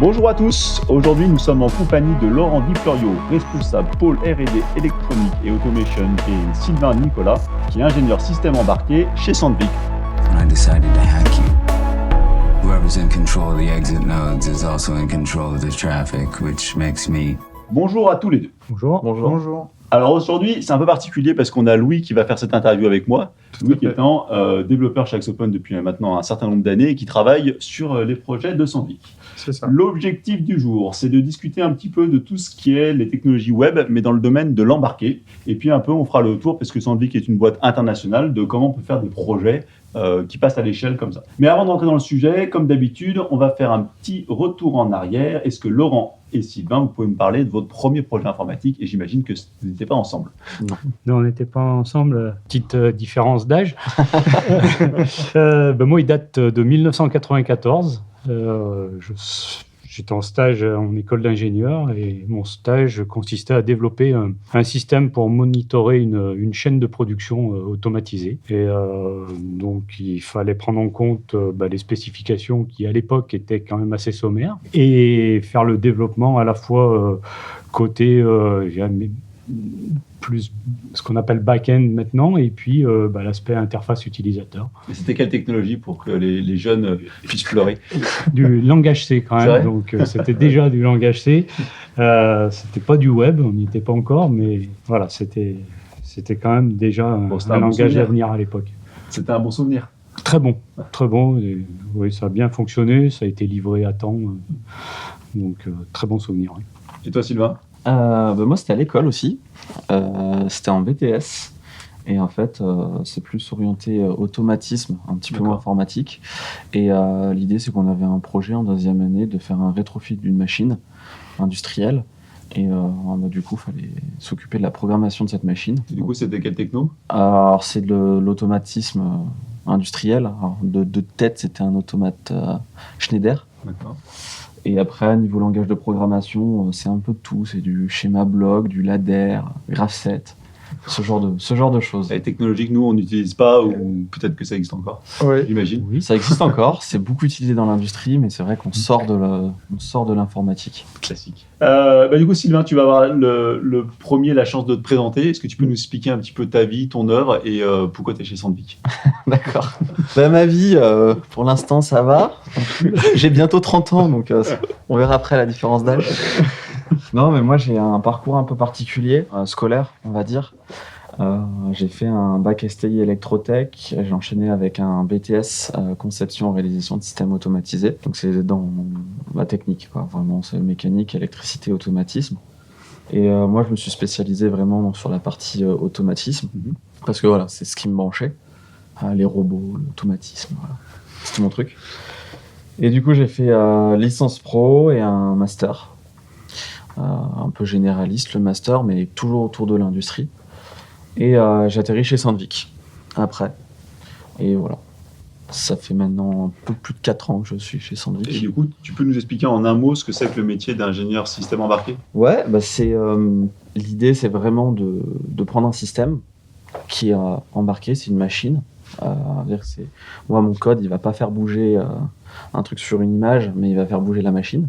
Bonjour à tous, aujourd'hui nous sommes en compagnie de Laurent Di Florio, responsable pôle R&D électronique et automation, et Sylvain Nicolas, qui est ingénieur système embarqué chez Sandvik. When I decided to hack you, whoever's in control of the exit nodes is also in control of the traffic, which makes me... Bonjour à tous les deux. Bonjour. Alors aujourd'hui c'est un peu particulier parce qu'on a Louis qui va faire cette interview avec moi. Louis qui étant développeur chez Axopen depuis maintenant un certain nombre d'années et qui travaille sur les projets de Sandvik. C'est ça. L'objectif du jour, c'est de discuter un petit peu de tout ce qui est les technologies web, mais dans le domaine de l'embarqué. Et puis un peu, on fera le tour, parce que Sandvik est une boîte internationale, de comment on peut faire des projets qui passent à l'échelle comme ça. Mais avant de rentrer dans le sujet, comme d'habitude, on va faire un petit retour en arrière. Est-ce que Laurent et Sylvain, vous pouvez me parler de votre premier projet informatique? Et j'imagine que vous n'étiez pas ensemble. Non, on n'était pas ensemble. Petite différence d'âge. Moi, il date de 1994. J'étais en stage en école d'ingénieur et mon stage consistait à développer un système pour monitorer une chaîne de production automatisée. Et donc, il fallait prendre en compte les spécifications qui, à l'époque, étaient quand même assez sommaires et faire le développement à la fois côté plus ce qu'on appelle back-end maintenant, et puis l'aspect interface utilisateur. Et c'était quelle technologie pour que les jeunes puissent pleurer? Du langage C quand même, donc c'était déjà du langage C. C'était pas du web, on n'y était pas encore, mais voilà, c'était quand même déjà un langage d'avenir à l'époque. C'était un bon souvenir. Très bon. Et, oui, ça a bien fonctionné, ça a été livré à temps, donc très bon souvenir. Oui. Et toi, Sylvain? Moi, c'était à l'école aussi. C'était en BTS. Et en fait, c'est plus orienté automatisme, un petit peu moins informatique. Et l'idée, c'est qu'on avait un projet en deuxième année de faire un rétrofit d'une machine industrielle. Et du coup, il fallait s'occuper de la programmation de cette machine. Et du coup, c'était quelle techno? Alors, c'est de l'automatisme industriel. Alors, de tête, c'était un automate Schneider. D'accord. Et après, niveau langage de programmation, c'est un peu de tout. C'est du schéma bloc, du ladder, Graph7, ce genre de choses. Les technologies que nous, on n'utilise pas, ou peut-être que ça existe encore, j'imagine. Oui. Ça existe encore, c'est beaucoup utilisé dans l'industrie, mais c'est vrai qu'on sort de l'informatique. Classique. Du coup, Sylvain, tu vas avoir le premier la chance de te présenter. Est-ce que tu peux nous expliquer un petit peu ta vie, ton œuvre et pourquoi tu es chez Sandvik? D'accord. Ma vie, pour l'instant, ça va. J'ai bientôt 30 ans, donc on verra après la différence d'âge. Non, mais moi, j'ai un parcours un peu particulier, scolaire, on va dire. J'ai fait un bac STI électrotech, j'ai enchaîné avec un BTS conception et réalisation de systèmes automatisés. Donc c'est dans ma technique, quoi. Vraiment, c'est mécanique, électricité, automatisme. Et moi, je me suis spécialisé vraiment sur la partie automatisme, parce que voilà, c'est ce qui me branchait. Les robots, l'automatisme, voilà. C'était mon truc. Et du coup, j'ai fait licence pro et un master. Un peu généraliste, le master, mais toujours autour de l'industrie. Et j'atterris chez Sandvik après. Et voilà. Ça fait maintenant un peu plus de 4 ans que je suis chez Sandvik. Et du coup, tu peux nous expliquer en un mot ce que c'est que le métier d'ingénieur système embarqué? Ouais, l'idée, c'est vraiment de prendre un système qui est embarqué, c'est une machine. Moi, mon code, il va pas faire bouger un truc sur une image, mais il va faire bouger la machine.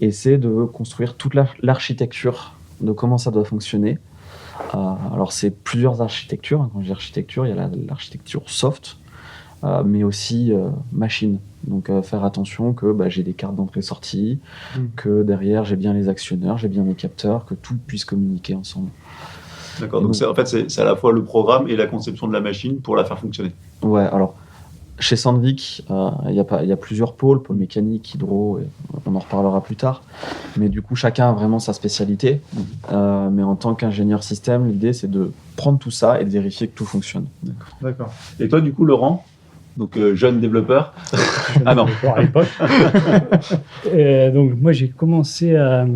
Et c'est de construire toute l'architecture de comment ça doit fonctionner. Alors, c'est plusieurs architectures. Quand je dis architecture, il y a l'architecture soft, mais aussi machine. Donc, faire attention que j'ai des cartes d'entrée-sortie, que derrière, j'ai bien les actionneurs, j'ai bien mes capteurs, que tout puisse communiquer ensemble. D'accord, donc c'est à la fois le programme et la conception de la machine pour la faire fonctionner. Ouais, alors, chez Sandvik, il y a plusieurs pôles mécanique, hydro, et on en reparlera plus tard. Mais du coup, chacun a vraiment sa spécialité. Mais en tant qu'ingénieur système, l'idée, c'est de prendre tout ça et de vérifier que tout fonctionne. D'accord. Et toi, du coup, Laurent, donc jeune développeur. Développeur à l'époque. Donc moi, j'ai commencé à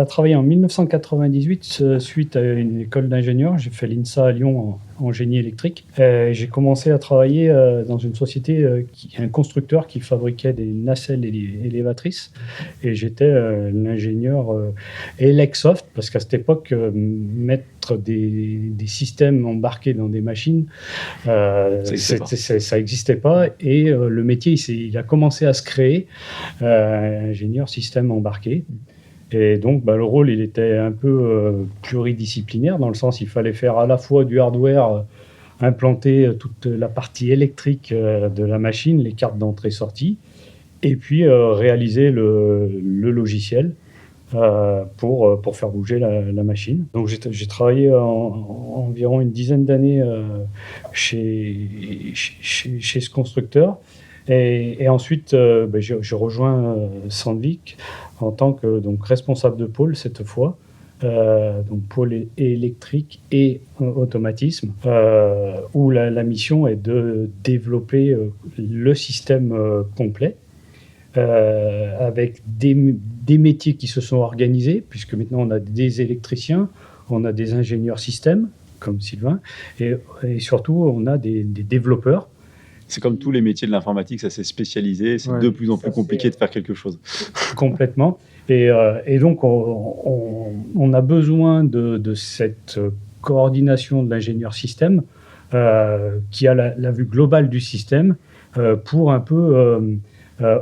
travailler en 1998 suite à une école d'ingénieur. J'ai fait l'INSA à Lyon en génie électrique. J'ai commencé à travailler dans une société, un constructeur qui fabriquait des nacelles élévatrices. Et j'étais l'ingénieur Elecsoft, parce qu'à cette époque, mettre des systèmes embarqués dans des machines, ça n'existait pas. Et le métier, il a commencé à se créer, ingénieur système embarqué. Et donc, le rôle, il était un peu pluridisciplinaire, dans le sens il fallait faire à la fois du hardware, implanter toute la partie électrique de la machine, les cartes d'entrée-sortie, et puis réaliser le logiciel pour faire bouger la machine. Donc, j'ai travaillé environ une dizaine d'années chez ce constructeur. Et ensuite, je rejoins Sandvik en tant que responsable de pôle cette fois, donc pôle électrique et automatisme, où la mission est de développer le système complet, avec des métiers qui se sont organisés, puisque maintenant on a des électriciens, on a des ingénieurs système, comme Sylvain, et surtout on a des développeurs. C'est comme tous les métiers de l'informatique, ça s'est spécialisé, c'est de plus en plus compliqué de faire quelque chose. Complètement. Et donc, on a besoin de cette coordination de l'ingénieur système qui a la vue globale du système pour un peu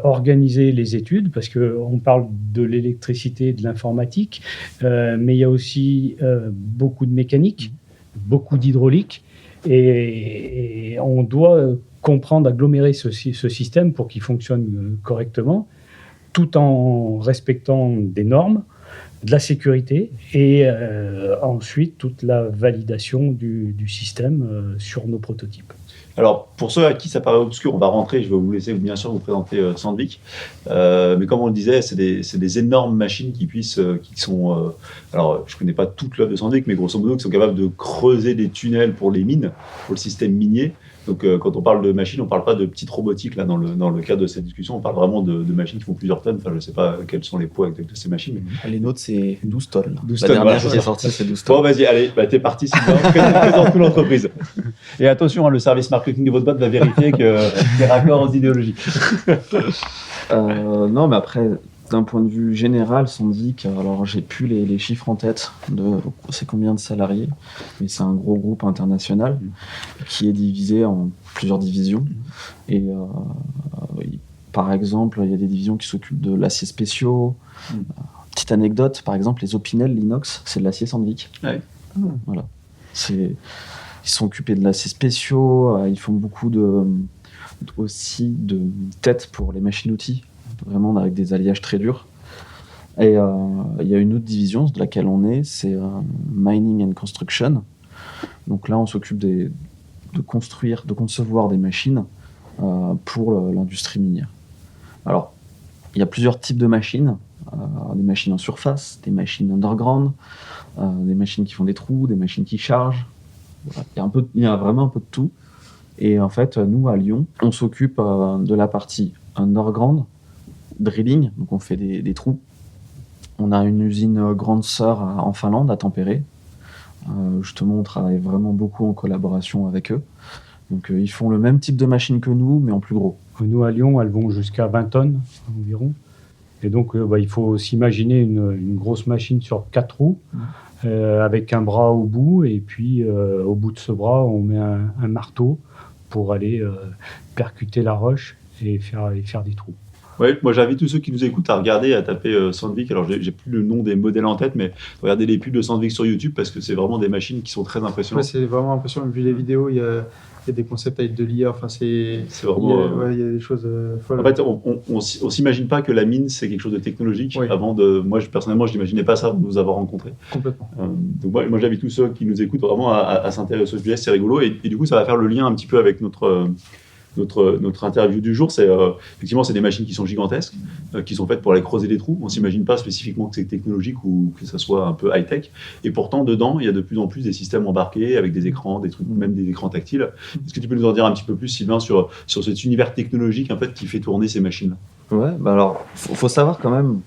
organiser les études, parce qu'on parle de l'électricité, de l'informatique, mais il y a aussi beaucoup de mécanique, beaucoup d'hydraulique, et on doit comprendre, agglomérer ce système pour qu'il fonctionne correctement, tout en respectant des normes, de la sécurité et ensuite toute la validation du système sur nos prototypes. Alors, pour ceux à qui ça paraît obscur, on va rentrer, je vais vous laisser bien sûr vous présenter Sandvik. Mais comme on le disait, c'est des énormes machines qui sont... alors, je ne connais pas toute l'œuvre de Sandvik, mais grosso modo, qui sont capables de creuser des tunnels pour les mines, pour le système minier. Donc, quand on parle de machines, on ne parle pas de petites robotiques là, dans le cadre de cette discussion, on parle vraiment de machines qui font plusieurs tonnes. Enfin, je ne sais pas quels sont les poids exacts de ces machines. Mais... Les nôtres, c'est 12 tonnes. 12 la tonnes, dernière voilà, qui est sortie, c'est 12 tonnes. Bon, vas-y, allez, t'es parti, Sylvain. Présente toute l'entreprise. Et attention, le service marketing de votre boîte va vérifier que c'est raccord aux idéologies. Non, mais après, d'un point de vue général, Sandvik, alors j'ai plus les chiffres en tête de c'est combien de salariés, mais c'est un gros groupe international qui est divisé en plusieurs divisions. Et par exemple, il y a des divisions qui s'occupent de l'acier spéciaux. Petite anecdote, par exemple, les Opinel, l'inox, c'est de l'acier Sandvik. Ouais. Voilà. Ils sont occupés de l'acier spéciaux, ils font beaucoup aussi de têtes pour les machines-outils, vraiment avec des alliages très durs. Et il y a une autre division de laquelle on est, c'est Mining and Construction. Donc là, on s'occupe de concevoir des machines pour l'industrie minière. Alors, il y a plusieurs types de machines. Des machines en surface, des machines underground, des machines qui font des trous, des machines qui chargent. Voilà. Il y a vraiment un peu de tout. Et en fait, nous, à Lyon, on s'occupe de la partie underground, drilling, donc on fait des trous. On a une usine grande sœur en Finlande, à Tampere. Justement, on travaille vraiment beaucoup en collaboration avec eux. Donc, ils font le même type de machine que nous, mais en plus gros. Nous, à Lyon, elles vont jusqu'à 20 tonnes environ. Et donc, il faut s'imaginer une grosse machine sur 4 roues, avec un bras au bout. Et puis, au bout de ce bras, on met un marteau pour aller percuter la roche et faire des trous. Ouais, moi j'invite tous ceux qui nous écoutent à regarder, à taper Sandvik. Alors j'ai plus le nom des modèles en tête, mais regardez les pubs de Sandvik sur YouTube parce que c'est vraiment des machines qui sont très impressionnantes. Ouais, c'est vraiment impressionnant. Vu les vidéos, il y a des concepts avec de l'IA. Enfin, c'est vraiment. Il y a des choses folles. En fait, on s'imagine pas que la mine c'est quelque chose de technologique. Oui. Moi personnellement, je n'imaginais pas ça avant de nous avoir rencontrés. Complètement. Donc moi j'invite tous ceux qui nous écoutent vraiment à s'intéresser au sujet. C'est rigolo et du coup ça va faire le lien un petit peu avec notre interview du jour. C'est effectivement c'est des machines qui sont gigantesques, qui sont faites pour aller creuser des trous. On s'imagine pas spécifiquement que c'est technologique ou que ça soit un peu high tech. Et pourtant dedans il y a de plus en plus des systèmes embarqués avec des écrans, des trucs, même des écrans tactiles. Est-ce que tu peux nous en dire un petit peu plus, Sylvain, sur cet univers technologique en fait qui fait tourner ces machines-là? Ouais, bah alors faut savoir quand même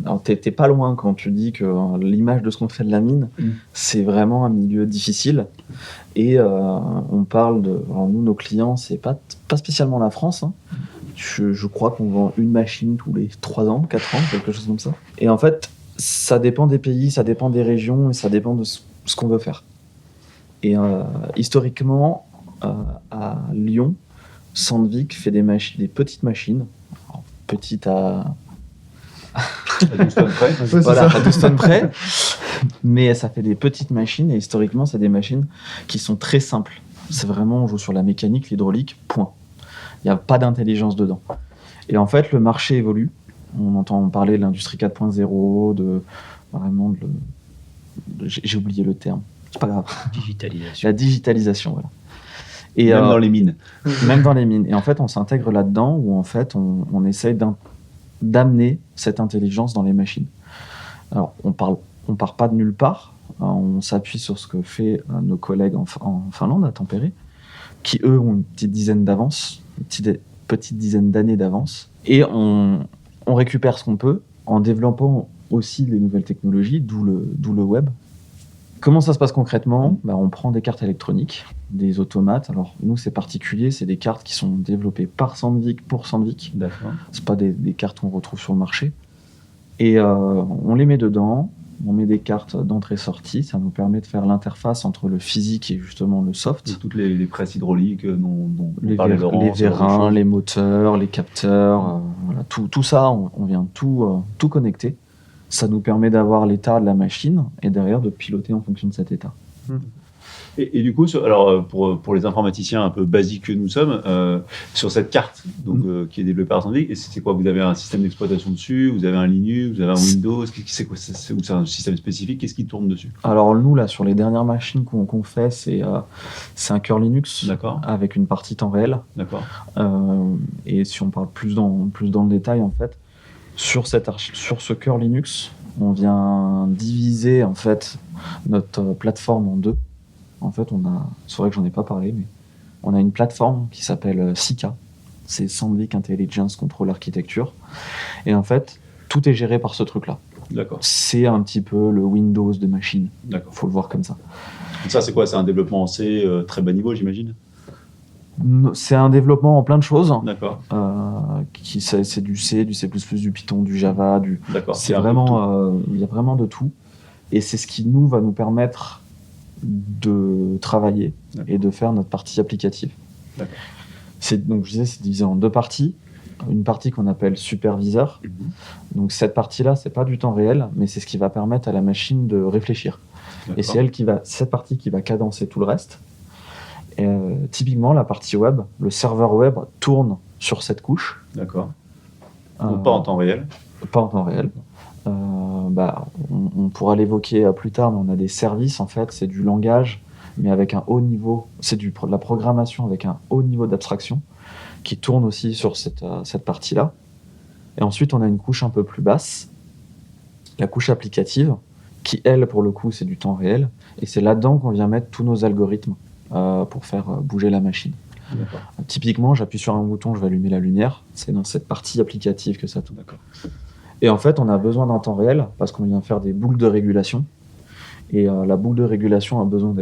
Alors, t'es pas loin quand tu dis que l'image de ce qu'on fait de la mine, c'est vraiment un milieu difficile. Et on parle de... Alors, nous, nos clients, c'est pas spécialement la France. Hein. Je crois qu'on vend une machine tous les 3 ans, 4 ans, quelque chose comme ça. Et en fait, ça dépend des pays, ça dépend des régions, et ça dépend de ce qu'on veut faire. Et historiquement, à Lyon, Sandvik fait des petites machines. Alors, petites à 12 tonnes près. Ouais, voilà, c'est ça. à 12 tonnes près. Mais ça fait des petites machines, et historiquement, c'est des machines qui sont très simples. C'est vraiment, on joue sur la mécanique, l'hydraulique, point. Il n'y a pas d'intelligence dedans. Et en fait, le marché évolue. On entend parler de l'industrie 4.0, j'ai oublié le terme. C'est pas grave. Digitalisation. La digitalisation, voilà. Et Même dans les mines. même dans les mines. Et en fait, on s'intègre là-dedans où en fait, on essaye d'amener cette intelligence dans les machines. Alors, on part pas de nulle part. On s'appuie sur ce que fait nos collègues en Finlande, à Tampere, qui eux ont une petite dizaine d'années d'avance. Et on récupère ce qu'on peut en développant aussi les nouvelles technologies, d'où le web. Comment ça se passe concrètement ? On prend des cartes électroniques, des automates. Alors nous, c'est particulier, c'est des cartes qui sont développées par Sandvik pour Sandvik. D'accord. C'est pas des cartes qu'on retrouve sur le marché. Et on les met dedans, on met des cartes d'entrée-sortie. Ça nous permet de faire l'interface entre le physique et justement le soft. Donc, toutes les presses hydrauliques dont Les, parlait Laurent, les ce genre de vérins, choses. les moteurs, les capteurs, voilà, tout ça, on vient tout connecter. Ça nous permet d'avoir l'état de la machine et derrière de piloter en fonction de cet état. Et du coup, pour les informaticiens un peu basiques que nous sommes, sur cette carte qui est développée par Sandvik, c'est quoi ? Vous avez un système d'exploitation dessus, vous avez un Linux, vous avez un Windows, c'est quoi ? C'est un système spécifique, qu'est-ce qui tourne dessus ? Alors nous, là, sur les dernières machines qu'on fait, c'est un cœur Linux D'accord, avec une partie temps réel. d'accord. Et si on parle plus dans le détail, en fait, sur ce cœur Linux, on vient diviser en fait notre plateforme en deux. En fait, c'est vrai que j'en ai pas parlé, mais on a une plateforme qui s'appelle SICA. C'est Sandvik Intelligence Control Architecture. Et en fait, tout est géré par ce truc-là. D'accord, C'est un petit peu le Windows de machine. d'accord. Faut le voir comme ça. Donc ça, c'est quoi ? C'est un développement en C très bas niveau, j'imagine ? C'est un développement en plein de choses. D'accord, C'est du C, du C++, du Python, du Java, d'accord. c'est un peu de tout. vraiment, il y a vraiment de tout. Et c'est ce qui va nous permettre de travailler D'accord. et de faire notre partie applicative. D'accord. Donc je disais, c'est divisé en 2 parties. Une partie qu'on appelle superviseur. Donc cette partie-là, c'est pas du temps réel, mais c'est ce qui va permettre à la machine de réfléchir. Et c'est cette partie qui va cadencer tout le reste. Et, typiquement, la partie web, le serveur web tourne sur cette couche. D'accord. Donc pas en temps réel. Pas en temps réel. On pourra l'évoquer plus tard, mais on a des services, en fait, c'est du langage, mais avec un haut niveau, c'est de la programmation avec un haut niveau d'abstraction, qui tourne aussi sur cette partie-là. Et ensuite, on a une couche un peu plus basse, la couche applicative, qui, elle, pour le coup, c'est du temps réel, et c'est là-dedans qu'on vient mettre tous nos algorithmes pour faire bouger la machine. D'accord. Typiquement, j'appuie sur un bouton, je vais allumer la lumière, c'est dans cette partie applicative que ça tourne. D'accord. Et en fait, on a besoin d'un temps réel parce qu'on vient faire des boucles de régulation. Et la boucle de régulation a besoin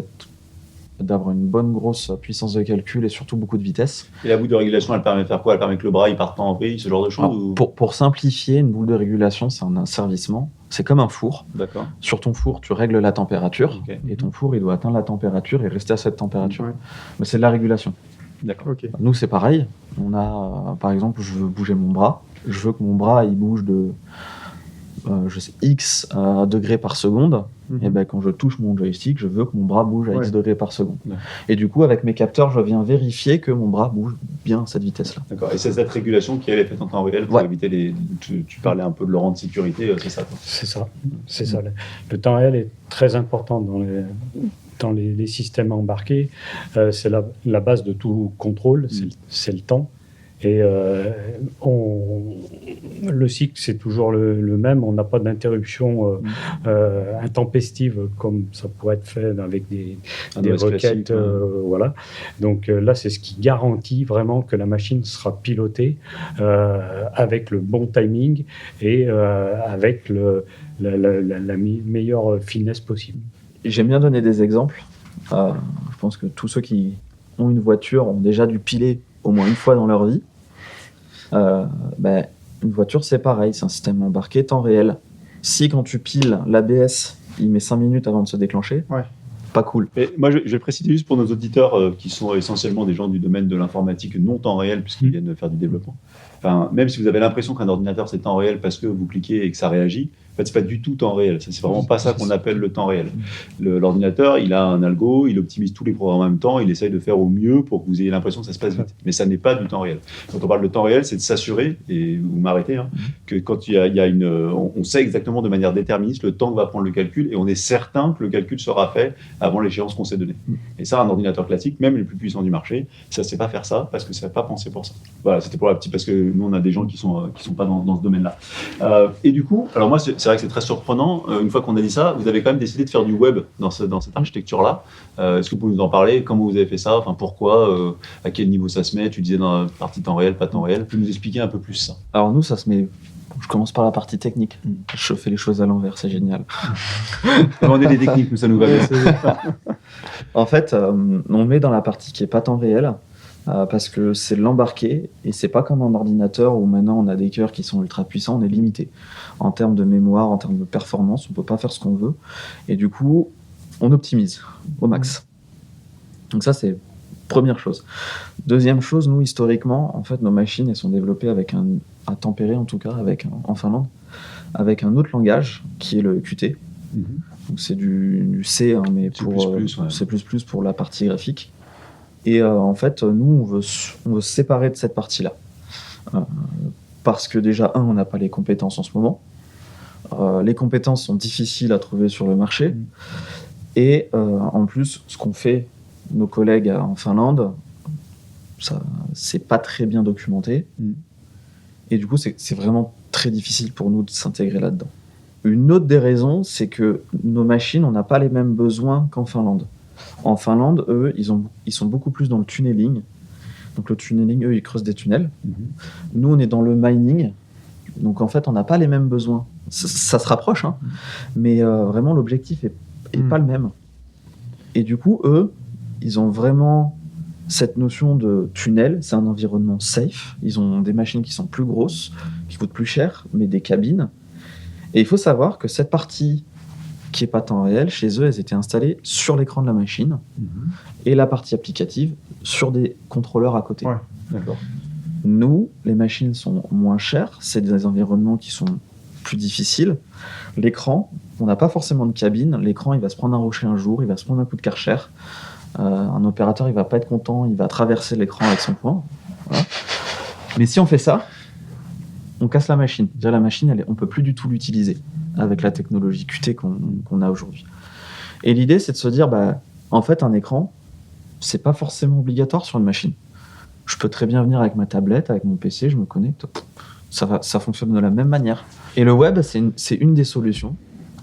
d'avoir une bonne grosse puissance de calcul et surtout beaucoup de vitesse. Et la boucle de régulation, elle permet de faire quoi ? Elle permet que le bras il parte pas en vrille, ce genre de choses Alors, ou... pour simplifier, une boucle de régulation, c'est un asservissement. C'est comme un four. D'accord. Sur ton four, tu règles la température. Ok. Et ton four, il doit atteindre la température et rester à cette température. Ouais. Mais c'est de la régulation. D'accord. Ok. Nous, c'est pareil. On a, par exemple, je veux bouger mon bras. Je veux que mon bras, il bouge de X degrés par seconde. Et ben, quand je touche mon joystick, je veux que mon bras bouge à X degrés par seconde. Ouais. Et du coup, avec mes capteurs, je viens vérifier que mon bras bouge bien à cette vitesse-là. D'accord. Et c'est cette régulation qui elle, est faite en temps réel pour éviter les. Tu parlais un peu de Laurent de sécurité, c'est ça toi ? C'est ça. C'est ça. Le temps réel est très important dans les systèmes embarqués. C'est la base de tout contrôle, c'est le temps. Et Le cycle, c'est toujours le même. On n'a pas d'interruption intempestive comme ça pourrait être fait avec des OS requêtes. classique, Voilà. Donc là, c'est ce qui garantit vraiment que la machine sera pilotée avec le bon timing et avec la meilleure finesse possible. J'aime bien donner des exemples. Je pense que tous ceux qui ont une voiture ont déjà dû piler au moins une fois dans leur vie. Une voiture, c'est pareil, c'est un système embarqué temps réel. Si quand tu piles, l'ABS, il met 5 minutes avant de se déclencher, Ouais. pas cool. Et moi, je vais préciser juste pour nos auditeurs qui sont essentiellement des gens du domaine de l'informatique non temps réel, puisqu'ils viennent de faire du développement. Enfin, même si vous avez l'impression qu'un ordinateur c'est temps réel parce que vous cliquez et que ça réagit, en fait, c'est pas du tout temps réel. C'est vraiment pas ça qu'on appelle le temps réel. L'ordinateur, il a un algo, il optimise tous les programmes en même temps, il essaye de faire au mieux pour que vous ayez l'impression que ça se passe vite. Mais ça n'est pas du temps réel. Quand on parle de temps réel, c'est de s'assurer, et vous m'arrêtez, que quand il y a on sait exactement de manière déterministe le temps que va prendre le calcul, et on est certain que le calcul sera fait avant l'échéance qu'on s'est donnée. Et ça, un ordinateur classique, même les plus puissants du marché, ça ne sait pas faire ça parce que ça n'a pas pensé pour ça. Voilà, c'était pour la petite, parce que nous, on a des gens qui sont pas dans ce domaine-là. Et du coup, alors moi, c'est vrai que c'est très surprenant. Une fois qu'on a dit ça, vous avez quand même décidé de faire du web dans cette architecture-là. Est-ce que vous pouvez nous en parler? Comment vous avez fait ça? Enfin, pourquoi? À quel niveau ça se met? Tu disais dans la partie temps réel, pas temps réel. Tu peux nous expliquer un peu plus ça? Alors nous, ça se met... Je commence par la partie technique. Je fais les choses à l'envers, c'est génial. On est des techniques, nous, ça nous va bien. En fait, on met dans la partie qui n'est pas temps réel, parce que c'est l'embarqué, et c'est pas comme un ordinateur où maintenant on a des cœurs qui sont ultra puissants, on est limité en termes de mémoire, en termes de performance, on peut pas faire ce qu'on veut, et du coup on optimise au max. Donc ça, c'est première chose. Deuxième chose, nous historiquement, en fait, nos machines, elles sont développées avec à tempérer en tout cas, en Finlande, avec un autre langage qui est le Qt. Donc c'est du C, mais C++ pour la partie graphique. Et en fait, nous, on veut se séparer de cette partie-là. Parce que déjà, on n'a pas les compétences en ce moment. Les compétences sont difficiles à trouver sur le marché. Et en plus, ce qu'ont fait nos collègues en Finlande, ça, c'est pas très bien documenté. Et du coup, c'est vraiment très difficile pour nous de s'intégrer là-dedans. Une autre des raisons, c'est que nos machines, on n'a pas les mêmes besoins qu'en Finlande. En Finlande, eux, ils sont beaucoup plus dans le tunneling. Donc le tunneling, eux, ils creusent des tunnels. Nous, on est dans le mining. Donc en fait, on n'a pas les mêmes besoins. Ça se rapproche, mais vraiment, l'objectif est pas le même. Et du coup, eux, ils ont vraiment cette notion de tunnel. C'est un environnement safe. Ils ont des machines qui sont plus grosses, qui coûtent plus cher, mais des cabines. Et il faut savoir que cette partie qui n'est pas temps réel, chez eux, elles étaient installées sur l'écran de la machine, et la partie applicative sur des contrôleurs à côté. Ouais. D'accord. Nous, les machines sont moins chères, c'est des environnements qui sont plus difficiles. L'écran, on n'a pas forcément de cabine. L'écran, il va se prendre un rocher un jour, il va se prendre un coup de Karcher. Un opérateur, il va pas être content, il va traverser l'écran avec son poing. Voilà. Mais si on fait ça, on casse la machine. Déjà, la machine, on peut plus du tout l'utiliser avec la technologie Qt qu'on a aujourd'hui. Et l'idée, c'est de se dire, en fait, un écran, c'est pas forcément obligatoire sur une machine. Je peux très bien venir avec ma tablette, avec mon PC, je me connecte, ça fonctionne de la même manière. Et le web, c'est une des solutions.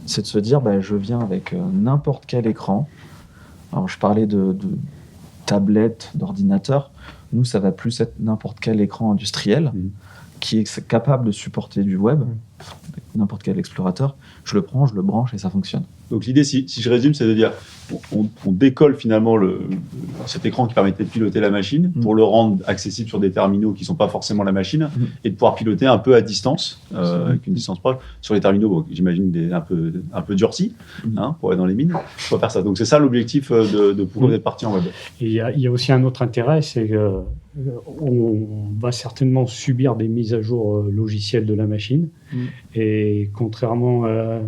C'est de se dire, je viens avec n'importe quel écran. Alors, je parlais de tablette, d'ordinateur. Nous, ça va plus être n'importe quel écran industriel qui est capable de supporter du web, n'importe quel explorateur. Je le prends, je le branche et ça fonctionne. Donc l'idée, si je résume, c'est de dire on décolle finalement cet écran qui permettait de piloter la machine pour le rendre accessible sur des terminaux qui ne sont pas forcément la machine et de pouvoir piloter un peu à distance, avec une distance proche, sur les terminaux, j'imagine un peu durcis, pour aller dans les mines. On va faire ça. Donc c'est ça l'objectif de pouvoir être parti en web. Et il y a aussi un autre intérêt, c'est qu'on va certainement subir des mises à jour logicielles de la machine. Et contrairement à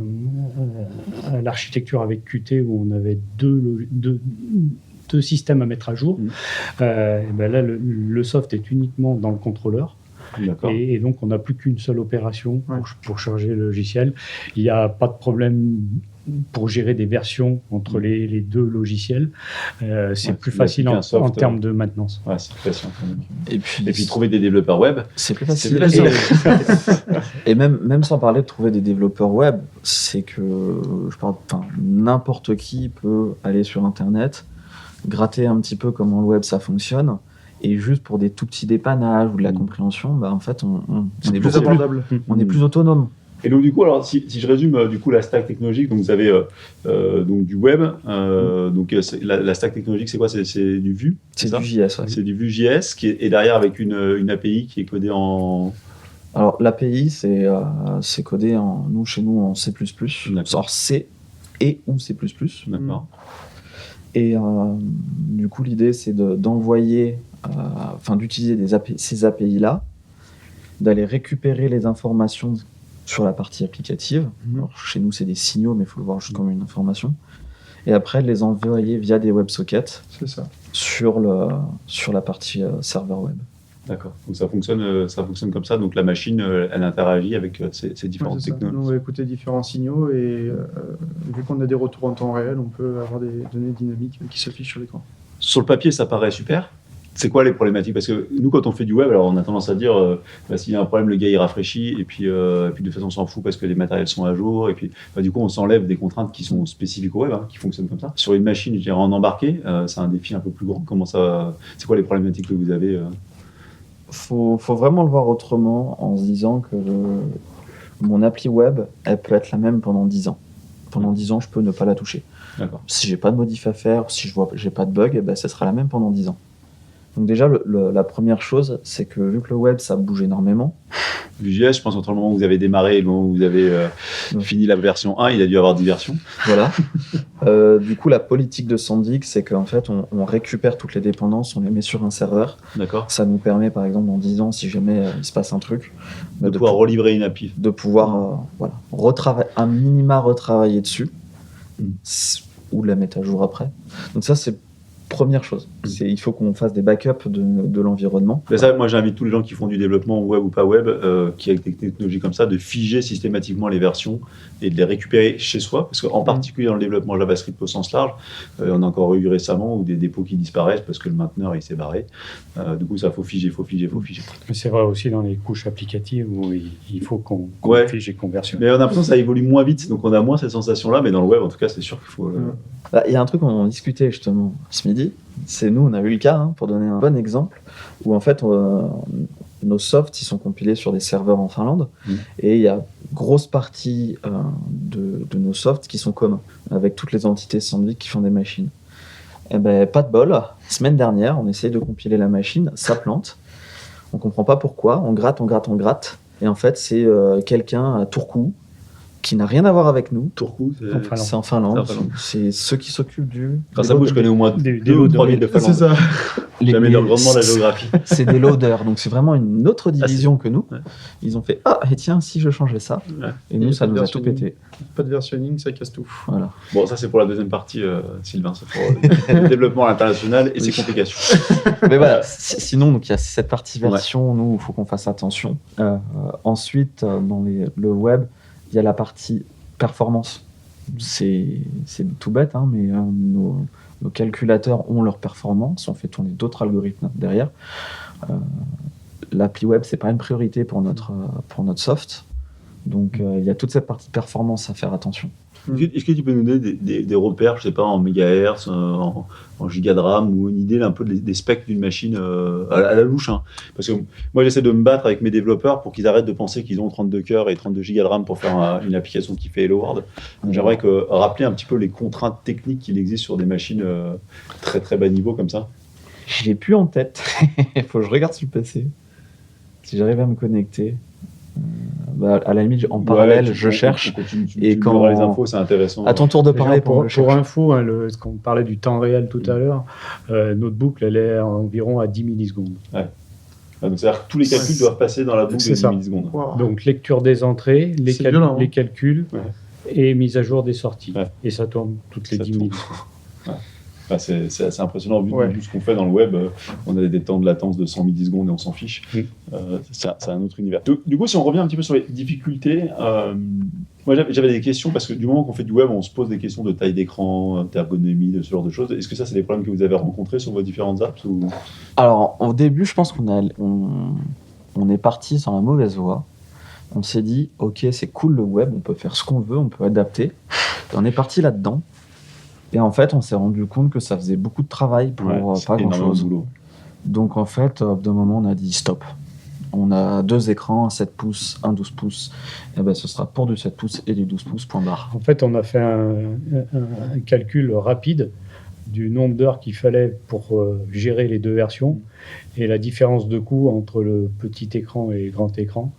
l'architecture avec Qt où on avait deux systèmes à mettre à jour, là le soft est uniquement dans le contrôleur. D'accord. Et donc, on n'a plus qu'une seule opération Ouais. pour charger le logiciel. Il n'y a pas de problème pour gérer des versions entre les deux logiciels. C'est Ouais, plus il y a facile plus qu'un soft, en termes de maintenance. Ouais, c'est plus facile. Et puis, Et puis trouver des développeurs web. c'est plus C'est facile. plus Et même sans parler de trouver des développeurs web, c'est que n'importe qui peut aller sur Internet, gratter un petit peu comment le web ça fonctionne, et juste pour des tout petits dépannages ou de la compréhension, bah, en fait, on est Plus beaucoup abordable. on est plus autonome. Et donc du coup, alors si je résume du coup la stack technologique, donc vous avez donc du web, la stack technologique c'est quoi? C'est du Vue, C'est ça du JS. Ouais. C'est du Vue.js qui est derrière avec une API qui est codée en Alors l'API c'est codé chez nous en C++, D'accord. genre C et ou C++. d'accord. Et du coup l'idée c'est d'envoyer, d'utiliser ces API là, d'aller récupérer les informations sur la partie applicative. Alors, chez nous c'est des signaux mais il faut le voir juste comme une information. Et après de les envoyer via des WebSockets C'est ça. sur la partie serveur web. D'accord. Donc ça fonctionne comme ça. Donc la machine, elle interagit avec ces Ouais, différentes c'est ça. Nous, technologies. on va écouter différents signaux et vu qu'on a des retours en temps réel, on peut avoir des données dynamiques qui s'affichent sur l'écran. Sur le papier, ça paraît super. C'est quoi les problématiques? Parce que nous, quand on fait du web, alors on a tendance à dire s'il y a un problème, le gars il rafraîchit et puis de toute façon on s'en fout parce que les matériels sont à jour et puis du coup on s'enlève des contraintes qui sont spécifiques au web, qui fonctionnent comme ça. Sur une machine, je dirais en embarqué, c'est un défi un peu plus grand. C'est quoi les problématiques que vous avez Faut vraiment le voir autrement en se disant que mon appli web, elle peut être la même pendant 10 ans. Pendant 10 ans, je peux ne pas la toucher. D'accord. Si j'ai pas de modif à faire, si j'ai pas de bug, ça sera la même pendant 10 ans. Donc déjà, la première chose, c'est que vu que le web, ça bouge énormément, Vue.js, je pense entre le moment où vous avez démarré et le moment où vous avez fini la version 1, il a dû y avoir 10 versions. voilà. Du coup, la politique de Sandvik, c'est qu'en fait, on récupère toutes les dépendances, on les met sur un serveur. D'accord. Ça nous permet, par exemple, dans 10 ans, si jamais il se passe un truc, De pouvoir relivrer une API. de pouvoir un minima retravailler dessus ou la mettre à jour après. Donc ça, c'est première chose. Il faut qu'on fasse des backups de l'environnement. Mais ça, moi j'invite tous les gens qui font du développement web ou pas web, qui avec des technologies comme ça, de figer systématiquement les versions et de les récupérer chez soi. Parce qu'en particulier dans le développement JavaScript au sens large, on a encore eu récemment des dépôts qui disparaissent parce que le mainteneur il s'est barré. Du coup, ça faut figer. Mais c'est vrai aussi dans les couches applicatives où il faut qu'on Ouais. fige et qu'on versionne. Mais on a l'impression que ça évolue moins vite, donc on a moins cette sensation-là. Mais dans le web, en tout cas, c'est sûr qu'il faut. Il y a un truc qu'on discutait justement ce midi. C'est nous, on a eu le cas, pour donner un bon exemple, où en fait, nos softs, ils sont compilés sur des serveurs en Finlande, et il y a grosse partie de nos softs qui sont communs, avec toutes les entités Sandvik qui font des machines. Et pas de bol, semaine dernière, on essaye de compiler la machine, ça plante, on comprend pas pourquoi, on gratte, et en fait, c'est quelqu'un à Turku, qui n'a rien à voir avec nous. Turku, C'est en Finlande. C'est en Finlande. C'est ceux qui s'occupent du... Enfin, ça bouge, je connais au moins Des 2 ou 3 villes de Finlande. C'est ça. J'améliore grandement la géographie. C'est des loaders, donc c'est vraiment une autre division que nous. Ouais. Ils ont fait et tiens, si je changeais ça. Ouais. Et nous, ça nous a tout versionning. pété. Pas de versionning, ça casse tout. Voilà. Bon, ça c'est pour la deuxième partie, Sylvain, c'est pour le développement à l'international et ses complications. Mais voilà, sinon, donc il y a cette partie version, nous, il faut qu'on fasse attention. Ensuite, dans le web, il y a la partie performance. C'est tout bête, mais nos calculateurs ont leur performance, on fait tourner d'autres algorithmes derrière. L'appli web, c'est pas une priorité pour notre soft. Donc il y a toute cette partie performance à faire attention. Est-ce que tu peux nous donner des repères, je sais pas, en mégahertz, en giga de RAM, ou une idée un peu des specs d'une machine à la louche, Parce que moi j'essaie de me battre avec mes développeurs pour qu'ils arrêtent de penser qu'ils ont 32 cœurs et 32 gigas de RAM pour faire une application qui fait Hello World. Donc, j'aimerais rappeler un petit peu les contraintes techniques qu'il existe sur des machines très très bas niveau comme ça. Je l'ai plus en tête. Il faut que je regarde sur le PC. Si j'arrive à me connecter. À la limite, en parallèle, je cherche. Et quand les infos, c'est intéressant. À ton tour de parler pour info, quand on parlait du temps réel tout à l'heure, notre boucle, elle est environ à 10 millisecondes. Ouais. Donc, c'est-à-dire que tous les calculs doivent passer dans la boucle de 10 millisecondes. Wow. Donc, lecture des entrées, les calculs et mise à jour des sorties. Ouais. Et ça tourne toutes les Ça 10 tourne. millisecondes. Enfin, c'est assez impressionnant vu Ouais. tout ce qu'on fait dans le web. On a des temps de latence de 100 millisecondes et on s'en fiche. C'est un autre univers. Du coup, si on revient un petit peu sur les difficultés, moi j'avais des questions parce que du moment qu'on fait du web, on se pose des questions de taille d'écran, d'ergonomie, de ce genre de choses. Est-ce que ça, c'est des problèmes que vous avez rencontrés sur vos différentes apps ou... Alors, au début, je pense on est parti sur la mauvaise voie. On s'est dit, ok, c'est cool le web, on peut faire ce qu'on veut, on peut adapter. Et on est parti là-dedans. Et en fait, on s'est rendu compte que ça faisait beaucoup de travail pour c'est pas énormément grand-chose. de boulot. Donc en fait, au bout d'un moment, on a dit stop. On a 2 écrans, un 7 pouces, un 12 pouces. Et ben, ce sera pour du 7 pouces et du 12 pouces, point barre. En fait, on a fait un calcul rapide du nombre d'heures qu'il fallait pour gérer les 2 versions et la différence de coût entre le petit écran et le grand écran.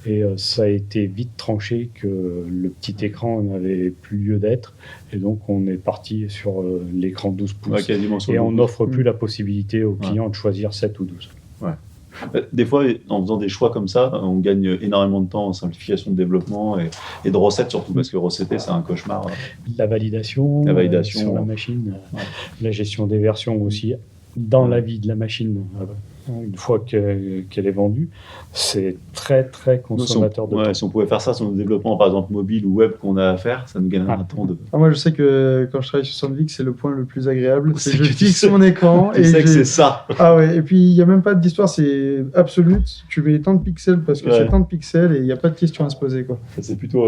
Et ça a été vite tranché que le petit écran n'avait plus lieu d'être. Et donc, on est parti sur l'écran 12 pouces. Ouais, quasiment sur Et le on pouce. n'offre plus la possibilité aux clients de choisir 7 ou 12. Des fois, en faisant des choix comme ça, on gagne énormément de temps en simplification de développement et de recettes surtout, parce que recéter, c'est un cauchemar. La validation, sur la machine, la gestion des versions aussi, dans la vie de la machine, une fois qu'elle est vendue, c'est très très consommateur de temps. Si on pouvait faire ça sur nos développements, par exemple mobile ou web qu'on a à faire, ça nous gagnerait un temps de... Moi, je sais que quand je travaille sur Sandvik, c'est le point le plus agréable. C'est C'est que que je tu fixe sais- mon écran Tu sais que j'ai- c'est ça. Ah ouais, et puis il n'y a même pas d'histoire, c'est absolute. Tu mets tant de pixels parce que Ouais. c'est tant de pixels et il n'y a pas de question à se poser, quoi. C'est plutôt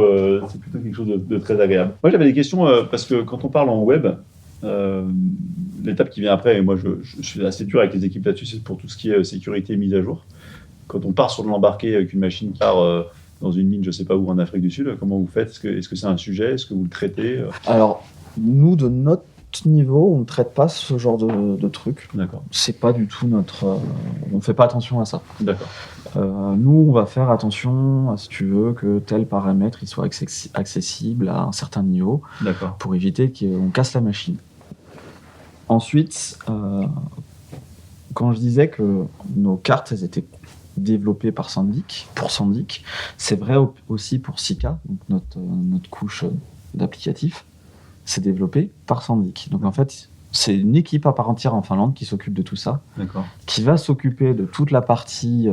quelque chose de très agréable. Moi, j'avais des questions parce que quand on parle en web, l'étape qui vient après, et moi je suis assez dur avec les équipes là-dessus, c'est pour tout ce qui est sécurité et mise à jour. Quand on part sur de l'embarqué avec une machine qui part dans une mine, je sais pas où, en Afrique du Sud, comment vous faites? Est-ce que c'est un sujet? Est-ce que vous le traitez? Alors, nous, de notre niveau, on ne traite pas ce genre de trucs. D'accord, C'est pas du tout notre... on ne fait pas attention à ça. d'accord. Nous, on va faire attention, si tu veux, que tel paramètre il soit accessible à un certain niveau D'accord. pour éviter qu'on casse la machine. Ensuite, quand je disais que nos cartes elles étaient développées par Sandvik, pour Sandvik, c'est vrai aussi pour Sika, donc notre couche d'applicatif, c'est développé par Sandvik. Donc en fait, c'est une équipe à part entière en Finlande qui s'occupe de tout ça, D'accord. qui va s'occuper de toute la partie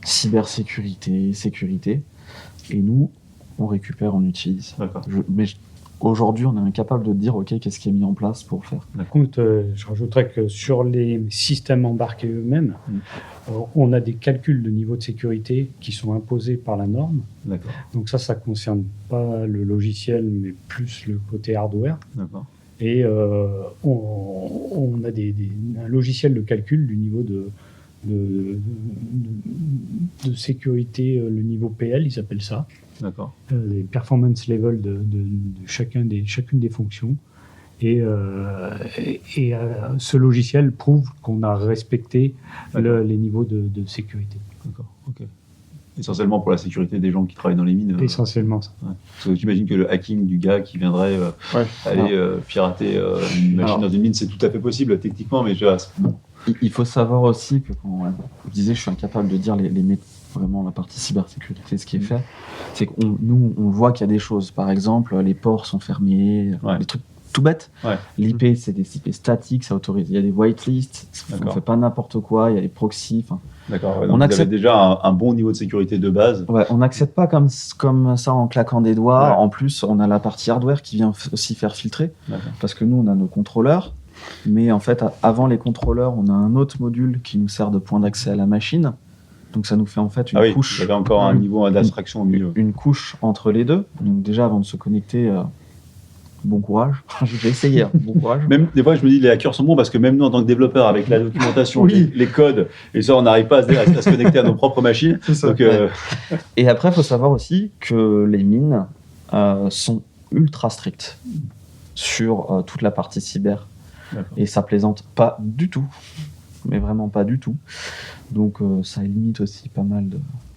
cybersécurité, sécurité, et nous, on récupère, on utilise. D'accord. Aujourd'hui, on est incapable de dire, OK, qu'est-ce qui est mis en place pour faire. Par contre, je rajouterais que sur les systèmes embarqués eux-mêmes, on a des calculs de niveau de sécurité qui sont imposés par la norme. D'accord. Donc ça ne concerne pas le logiciel, mais plus le côté hardware. D'accord. Et on a un logiciel de calcul du niveau de sécurité, le niveau PL, ils appellent ça. D'accord. Les performance level de chacune des fonctions. Et ce logiciel prouve qu'on a respecté les niveaux de sécurité. D'accord. Ok. Essentiellement pour la sécurité des gens qui travaillent dans les mines. Essentiellement ça. Ouais. Parce que j'imagine que le hacking du gars qui viendrait aller pirater une machine Alors, dans une mine, c'est tout à fait possible techniquement, mais il faut savoir aussi que quand je disais je suis incapable de dire vraiment la partie cybersécurité, ce qui est fait, c'est que nous, on voit qu'il y a des choses. Par exemple, les ports sont fermés, des trucs tout bêtes. Ouais. L'IP, c'est des IP statiques, ça autorise. Il y a des whitelists, on ne fait pas n'importe quoi, il y a des proxys. d'accord. Ouais, On vous accepte- avez déjà un bon niveau de sécurité de base. Ouais, on n'accepte pas comme ça en claquant des doigts. Ouais. En plus, on a la partie hardware qui vient aussi faire filtrer. D'accord. Parce que nous, on a nos contrôleurs. Mais en fait, avant les contrôleurs, on a un autre module qui nous sert de point d'accès à la machine. Donc ça nous fait en fait une Ah oui, couche. vous avez encore un niveau d'abstraction au milieu. Une couche entre les deux. Donc déjà, avant de se connecter, bon courage. J'ai essayé, hein. Bon courage. Même des fois, je me dis, les hackers sont bons parce que même nous, en tant que développeurs, avec la documentation, Oui. les codes, et ça, on n'arrive pas à se connecter à nos propres machines. C'est ça. Donc, Et après, il faut savoir aussi que les mines sont ultra strictes sur toute la partie cyber. D'accord. Et ça plaisante pas du tout. Mais vraiment pas du tout. Donc ça limite aussi pas mal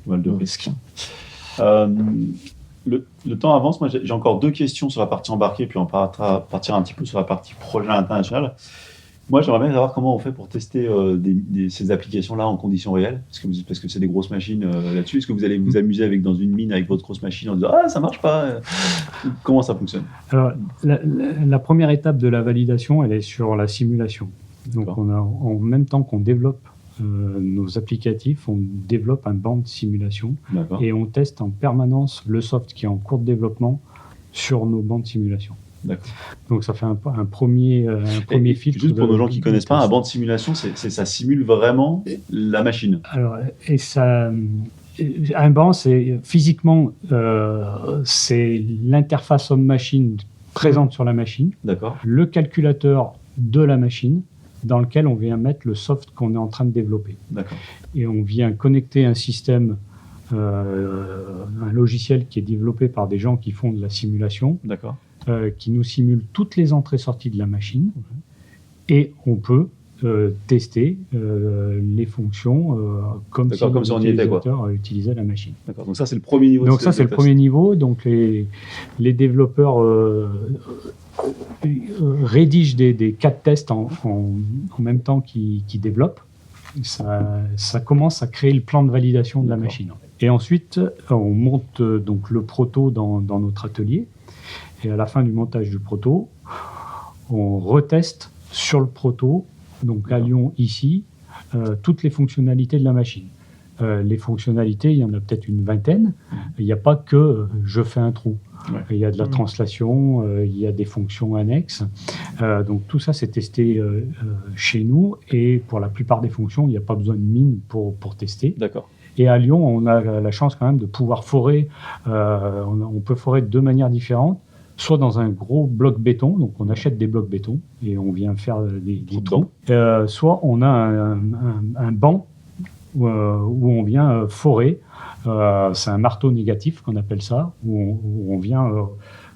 mal de de risques. Le temps avance. Moi, j'ai encore 2 questions sur la partie embarquée, puis on va partir un petit peu sur la partie projet international. Moi, j'aimerais bien savoir comment on fait pour tester ces applications-là en conditions réelles, parce que c'est des grosses machines là-dessus. Est-ce que vous allez vous amuser dans une mine avec votre grosse machine en disant « Ah, ça marche pas !» Comment ça fonctionne? Alors, la première étape de la validation, elle est sur la simulation. Donc, D'accord. en même temps qu'on développe nos applicatifs, on développe un banc de simulation D'accord. et on teste en permanence le soft qui est en cours de développement sur nos bancs de simulation. D'accord. Donc, ça fait un premier Et filtre. juste pour nos gens qui ne connaissent pas, un test. banc de simulation, ça simule vraiment la machine. Alors, un banc, c'est physiquement, c'est l'interface homme-machine présente sur la machine, D'accord. le calculateur de la machine dans lequel on vient mettre le soft qu'on est en train de développer. D'accord. Et on vient connecter un système, un logiciel qui est développé par des gens qui font de la simulation, D'accord. qui nous simule toutes les entrées-sorties de la machine. Et on peut tester les fonctions comme si on y était, quoi. l'utilisateur utilisait la machine. D'accord. Donc ça, c'est le premier niveau. Donc ça, c'est le premier niveau. Donc les développeurs rédigent des cas de tests en même temps qu'ils développent. Ça commence à créer le plan de validation de la D'accord. machine. Et ensuite, on monte donc le proto dans notre atelier. Et à la fin du montage du proto, on reteste sur le proto, donc à Lyon ici, toutes les fonctionnalités de la machine. Les fonctionnalités, il y en a peut-être une vingtaine. Il n'y a pas que je fais un trou. Ouais. Il y a de la translation, il y a des fonctions annexes. Donc tout ça, c'est testé chez nous. Et pour la plupart des fonctions, il n'y a pas besoin de mine pour tester. D'accord. Et à Lyon, on a la chance quand même de pouvoir forer. On peut forer de deux manières différentes. Soit dans un gros bloc béton, donc on achète des blocs béton et on vient faire des trous. Soit on a un banc où on vient forer. C'est un marteau négatif qu'on appelle ça, où on vient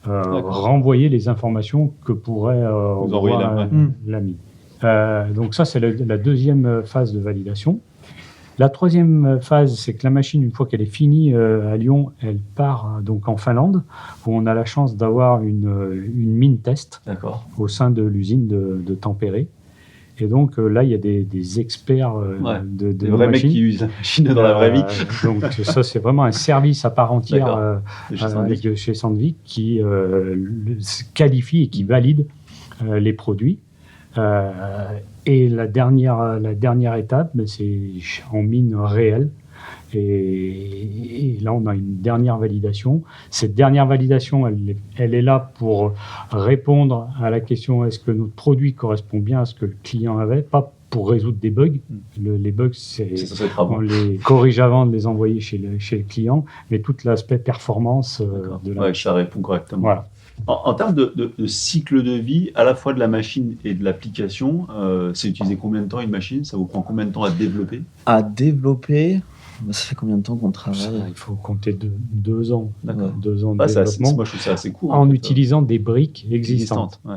renvoyer les informations que pourrait envoyer la mine. Donc ça, c'est la deuxième phase de validation. La troisième phase, c'est que la machine, une fois qu'elle est finie à Lyon, elle part donc en Finlande, où on a la chance d'avoir une mine test D'accord. au sein de l'usine de Tempéré. Et donc là, il y a des experts de Des nos vrais mecs machines. qui utilisent la machine dans la vraie vie. Donc ça, c'est vraiment un service à part entière De chez Sandvik. de chez Sandvik qui qualifie et qui valide les produits. Et la dernière étape, c'est en mine réelle. Et là, on a une dernière validation. Cette dernière validation, elle est là pour répondre à la question est-ce que notre produit correspond bien à ce que le client avait, pas pour résoudre des bugs. Les bugs, C'est censé être avant. on les corrige avant de les envoyer chez le client, mais tout l'aspect performance de la Ouais, que ça répond correctement. Voilà. En termes de cycle de vie, à la fois de la machine et de l'application, c'est utilisé combien de temps une machine? Ça vous prend combien de temps à développer? À développer, ça fait combien de temps qu'on travaille? Il faut compter 2 ans. D'accord. 2 ans de Ouais, développement moi, je trouve ça assez court. en fait. utilisant des briques existantes. Ouais.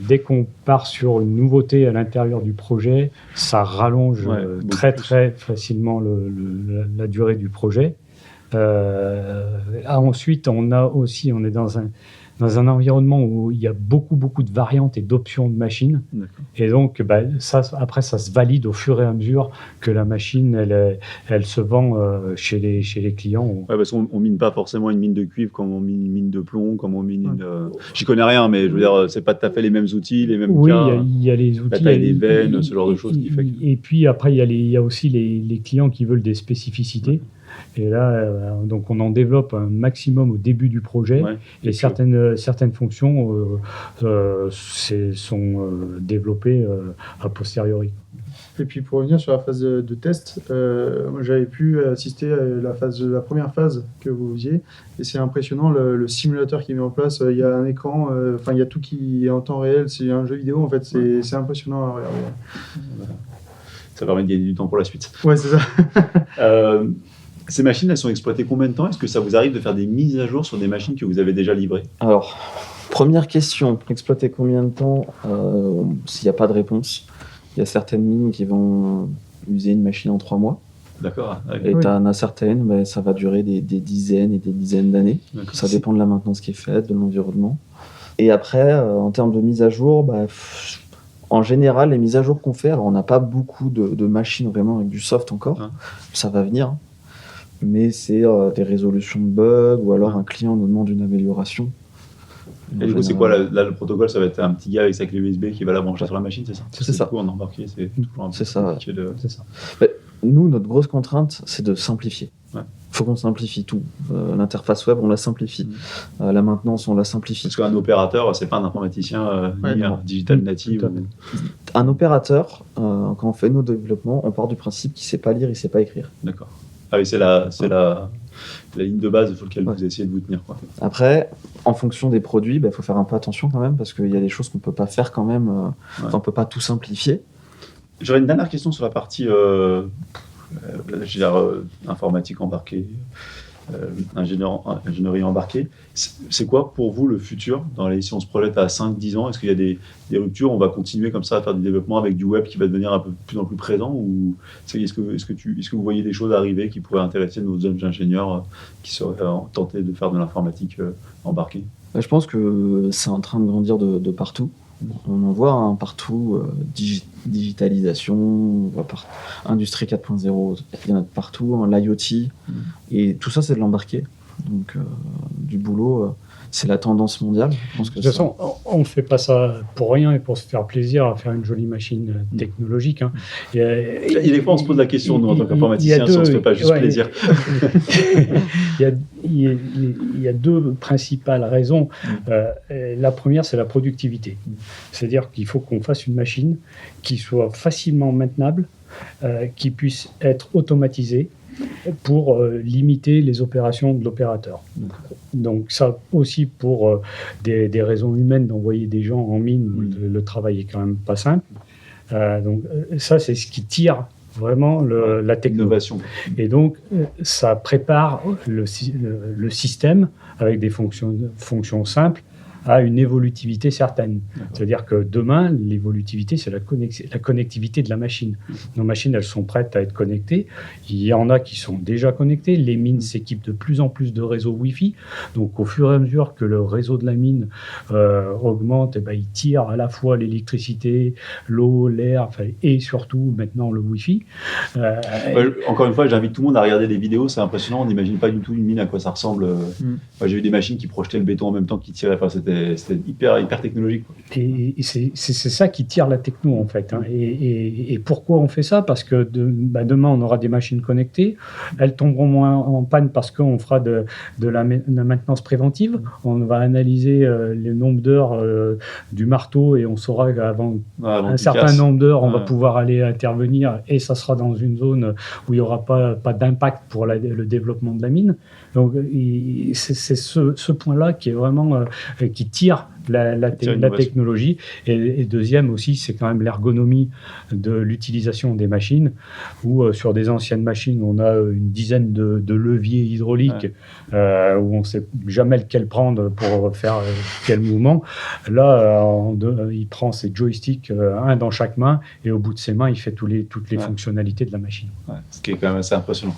Dès qu'on part sur une nouveauté à l'intérieur du projet, ça rallonge beaucoup très plus. très facilement la durée du projet. Ensuite, on est dans un environnement où il y a beaucoup de variantes et d'options de machines. D'accord. Et donc, après, ça se valide au fur et à mesure que la machine, elle se vend chez les clients. Ouais, parce qu'on mine pas forcément une mine de cuivre comme on mine une mine de plomb, comme on mine une. J'y connais rien, mais je veux dire, c'est pas tout à fait les mêmes outils, les mêmes Oui, cas. il y a les outils. La taille des veines, ce genre de choses qui fait que. Et puis après, il y a aussi les clients qui veulent des spécificités. Et là, donc on en développe un maximum au début du projet. Ouais. Et certaines fonctions sont développées a posteriori. Et puis pour revenir sur la phase de test, moi, j'avais pu assister à la première phase que vous faisiez, et c'est impressionnant le simulateur qui est mis en place. Il y a un écran, il y a tout qui est en temps réel. C'est un jeu vidéo en fait. C'est impressionnant à regarder. Ça permet de gagner du temps pour la suite. Ouais, c'est ça. Ces machines, elles sont exploitées combien de temps? Est-ce que ça vous arrive de faire des mises à jour sur des machines que vous avez déjà livrées? Alors, première question, exploiter combien de temps? S'il n'y a pas de réponse, il y a certaines mines qui vont user une machine en 3 mois. D'accord. Et Oui. tu en as certaines, ça va durer des dizaines et des dizaines d'années. D'accord. Ça dépend de la maintenance qui est faite, de l'environnement. Et après, en termes de mise à jour, En général, les mises à jour qu'on fait, alors on n'a pas beaucoup de machines vraiment avec du soft encore, ça va venir, mais c'est des résolutions de bugs ou alors un client nous demande une amélioration. Et du coup, c'est quoi là, le protocole? Ça va être un petit gars avec sa clé USB qui va la brancher sur la machine, c'est ça? C'est ça. Du coup, en embarqué, c'est toujours un peu C'est ça, compliqué de... C'est ça. Nous, notre grosse contrainte, c'est de simplifier. Ouais. Il faut qu'on simplifie tout. L'interface web, on la simplifie. La maintenance, on la simplifie. Parce qu'un opérateur, c'est pas un informaticien ni un digital native. Un opérateur, quand on fait nos développements, on part du principe qu'il ne sait pas lire, il ne sait pas écrire. D'accord. Ah oui, c'est la ligne de base sur laquelle vous essayez de vous tenir, quoi. Après, en fonction des produits, il faut faire un peu attention quand même, parce qu'il y a des choses qu'on ne peut pas faire quand même. On ne peut pas tout simplifier. J'aurais une dernière question sur la partie informatique embarquée, ingénierie embarquée. C'est quoi pour vous le futur si on se projette à 5-10 ans? Est-ce qu'il y a des ruptures? On va continuer comme ça à faire du développement avec du web qui va devenir un peu plus en plus présent? Ou est-ce que vous voyez des choses arriver qui pourraient intéresser nos jeunes ingénieurs qui seraient tentés de faire de l'informatique embarquée? Je pense que c'est en train de grandir de partout. On en voit partout, digitalisation, industrie 4.0, il y en a partout, l'IoT, et tout ça c'est de l'embarqué. Donc du boulot, c'est la tendance mondiale. Je pense que de toute façon, on ne fait pas ça pour rien et pour se faire plaisir à faire une jolie machine technologique. Hein. Des fois, on se pose la question, nous, en tant qu'informaticiens, si on ne se fait pas juste plaisir. Il y a deux principales raisons. La première, c'est la productivité. C'est-à-dire qu'il faut qu'on fasse une machine qui soit facilement maintenable, qui puisse être automatisée, pour limiter les opérations de l'opérateur. Donc ça aussi pour des raisons humaines d'envoyer des gens en mine où le travail est quand même pas simple. Donc ça c'est ce qui tire vraiment la technologie. Et donc ça prépare le système avec des fonctions simples à une évolutivité certaine. D'accord. C'est-à-dire que demain, l'évolutivité, c'est la connectivité de la machine. Nos machines, elles sont prêtes à être connectées. Il y en a qui sont déjà connectées. Les mines s'équipent de plus en plus de réseaux Wi-Fi. Donc, au fur et à mesure que le réseau de la mine augmente, il tire à la fois l'électricité, l'eau, l'air, et surtout maintenant le Wi-Fi. Encore une fois, j'invite tout le monde à regarder des vidéos. C'est impressionnant. On n'imagine pas du tout une mine à quoi ça ressemble. J'ai vu des machines qui projetaient le béton en même temps qu'ils tiraient. C'était hyper technologique. Et c'est ça qui tire la techno, en fait. Hein. Et pourquoi on fait ça? Parce que demain, on aura des machines connectées. Elles tomberont moins en panne parce qu'on fera de la maintenance préventive. On va analyser le nombre d'heures du marteau et on saura qu'avant un certain nombre d'heures, on va pouvoir aller intervenir et ça sera dans une zone où il n'y aura pas d'impact pour le développement de la mine. Donc, c'est ce point-là qui est vraiment... qui tire la technologie. Et deuxième aussi, c'est quand même l'ergonomie de l'utilisation des machines, où sur des anciennes machines, on a une dizaine de leviers hydrauliques où on ne sait jamais lequel prendre pour faire quel mouvement. Là, il prend ses joysticks, un dans chaque main, et au bout de ses mains, il fait toutes les fonctionnalités de la machine. Ce qui est quand même assez impressionnant.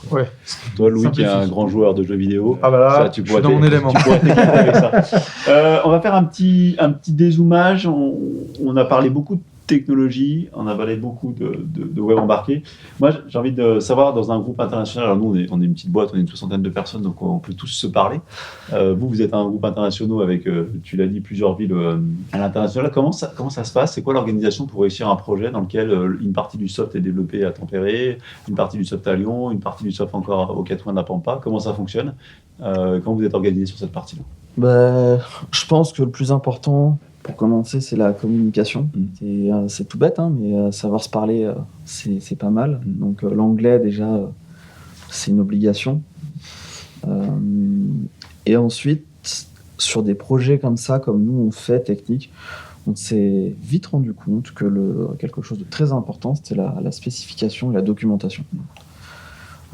Toi, Louis, qui est un grand joueur de jeux vidéo, je suis dans mon élément. Avec ça. On va faire un petit dézoomage. On a parlé beaucoup de technologie, on a parlé beaucoup de web embarqué. Moi, j'ai envie de savoir, dans un groupe international, alors nous, on est une petite boîte, on est une 60aine de personnes, donc on peut tous se parler. Vous êtes un groupe international avec, tu l'as dit, plusieurs villes à l'international. Comment ça se passe? C'est quoi l'organisation pour réussir un projet dans lequel une partie du soft est développée à Tempéré, une partie du soft à Lyon, une partie du soft encore aux quatre coins de la Pampa? Comment ça fonctionne? Comment vous êtes organisé sur cette partie-là? Je pense que le plus important, pour commencer, c'est la communication. C'est tout bête, mais savoir se parler, c'est pas mal. Donc l'anglais, déjà, c'est une obligation. Et ensuite, sur des projets comme ça, comme nous on fait, technique, on s'est vite rendu compte que quelque chose de très important, c'était la spécification et la documentation.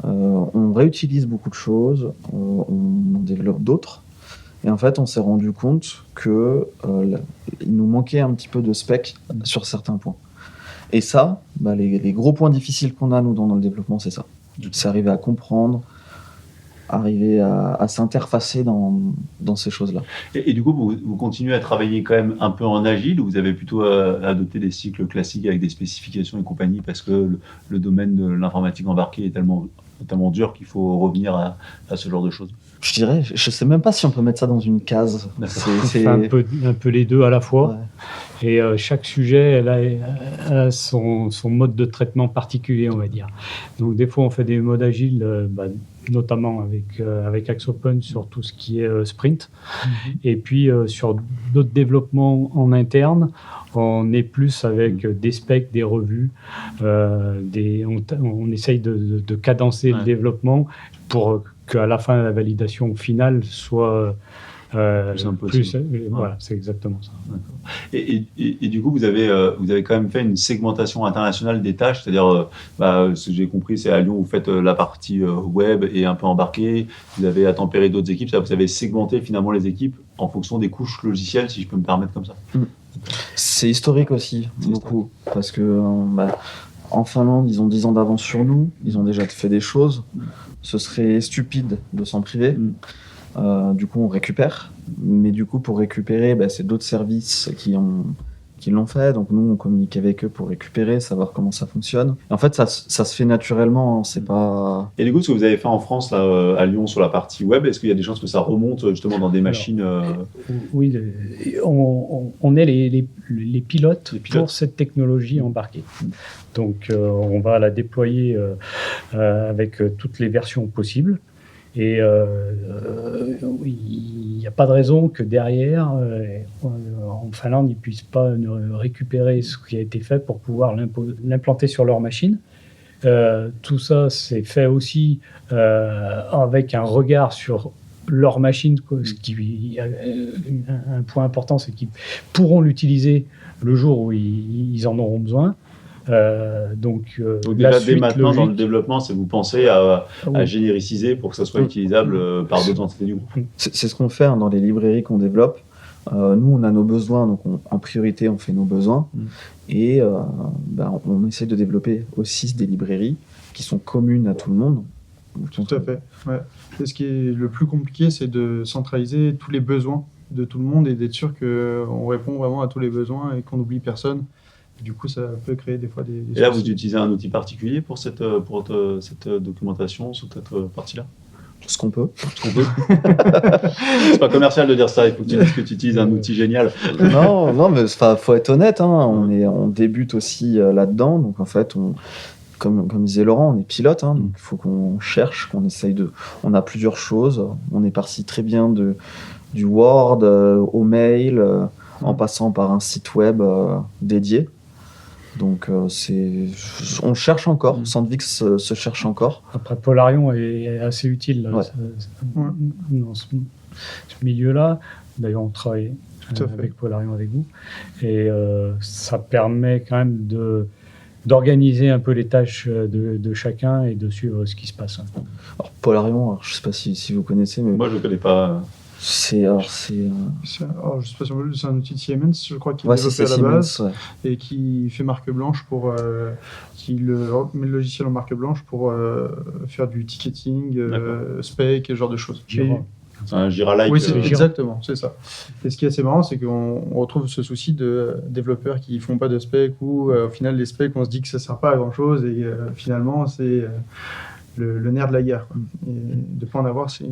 On réutilise beaucoup de choses, on en développe d'autres. Et en fait, on s'est rendu compte qu'il nous manquait un petit peu de spec sur certains points. Et ça, les gros points difficiles qu'on a, nous, dans le développement, c'est ça. C'est arriver à comprendre arriver à s'interfacer dans ces choses-là. Et du coup, vous continuez à travailler quand même un peu en agile, ou vous avez plutôt adopté des cycles classiques avec des spécifications et compagnie, parce que le domaine de l'informatique embarquée est tellement dur qu'il faut revenir à ce genre de choses? Je dirais, je sais même pas si on peut mettre ça dans une case. On fait un peu les deux à la fois. Ouais. Et chaque sujet elle a son mode de traitement particulier, on va dire. Donc des fois on fait des modes agiles, notamment avec Axopen sur tout ce qui est sprint. Et puis sur d'autres développements en interne, on est plus avec des specs, des revues, on essaye de cadencer le développement pour qu'à la fin la validation finale soit plus. Voilà, c'est exactement ça. Et du coup, vous avez quand même fait une segmentation internationale des tâches, c'est-à-dire, ce que j'ai compris, c'est à Lyon, vous faites la partie web et un peu embarqué, vous avez à tempérer d'autres équipes, vous avez segmenté finalement les équipes en fonction des couches logicielles, si je peux me permettre comme ça. C'est historique aussi, beaucoup, parce que en Finlande, ils ont 10 ans d'avance sur nous, ils ont déjà fait des choses, ce serait stupide de s'en priver. Du coup, on récupère. Mais du coup, pour récupérer, c'est d'autres services qui l'ont fait. Donc, nous, on communique avec eux pour récupérer, savoir comment ça fonctionne. Et en fait, ça se fait naturellement. C'est pas... Et du coup, ce que vous avez fait en France, là, à Lyon, sur la partie web, est-ce qu'il y a des chances que ça remonte justement dans des machines Oui, on est les pilotes pour cette technologie embarquée. Donc, on va la déployer avec toutes les versions possibles. Et il n'y a pas de raison que derrière, en Finlande, ils ne puissent pas récupérer ce qui a été fait pour pouvoir l'implanter sur leur machine. Tout ça, c'est fait aussi avec un regard sur leur machine. Un point important, c'est qu'ils pourront l'utiliser le jour où ils en auront besoin. Donc déjà dès maintenant logique, dans le développement, c'est vous pensez à génériciser pour que ça soit utilisable par d'autres entités du groupe. C'est ce qu'on fait dans les librairies qu'on développe. Nous, on a nos besoins, donc en priorité, on fait nos besoins. Et on essaie de développer aussi des librairies qui sont communes à tout le monde. Tout à fait. Ouais. Et ce qui est le plus compliqué, c'est de centraliser tous les besoins de tout le monde et d'être sûr qu'on répond vraiment à tous les besoins et qu'on n'oublie personne. Du coup, ça peut créer des fois des Et là, vous utilisez un outil particulier pour cette documentation, sur cette partie-là? Ce qu'on peut. C'est pas commercial de dire ça, il faut que tu dises que tu utilises un outil génial. Non, mais faut être honnête, on débute aussi là-dedans, donc en fait, comme disait Laurent, on est pilote, donc il faut qu'on cherche, qu'on essaye on a plusieurs choses, on est parti très bien du Word au mail, en passant par un site web dédié. Donc on cherche encore, Sandvix se cherche encore. Après, Polarion est assez utile là, dans ce milieu-là. D'ailleurs, on travaille avec Polarion avec vous. Et ça permet quand même d'organiser un peu les tâches de chacun et de suivre ce qui se passe. Alors, Polarion, je ne sais pas si vous connaissez. Mais moi, je ne connais pas. Je sais pas si c'est un outil de Siemens, je crois, qui est développé à la base et qui fait marque blanche qui met le logiciel en marque blanche pour faire du ticketing, spec, ce genre de choses. C'est un Jira-like. Oui, exactement, c'est ça. Et ce qui est assez marrant, c'est qu'on retrouve ce souci de développeurs qui font pas de spec ou au final les specs, on se dit que ça sert pas à grand chose et finalement c'est le nerf de la guerre. Et de ne pas en avoir, c'est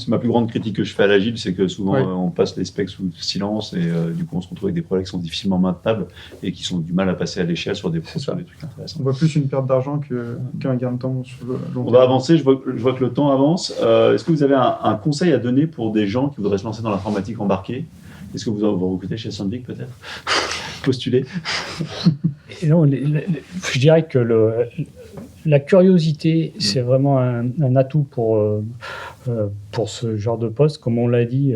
ma plus grande critique que je fais à l'agile, c'est que souvent on passe les specs sous silence et du coup on se retrouve avec des projets qui sont difficilement maintenables et qui sont du mal à passer à l'échelle sur des trucs intéressants. On voit plus une perte d'argent qu'un gain de temps sur le long terme. On va avancer, je vois que le temps avance. Est-ce que vous avez un conseil à donner pour des gens qui voudraient se lancer dans l'informatique embarquée? Est-ce que vous recrutez chez Sandvik peut-être? Postuler? Non, je dirais que la curiosité, c'est vraiment un atout pour pour ce genre de poste, comme on l'a dit,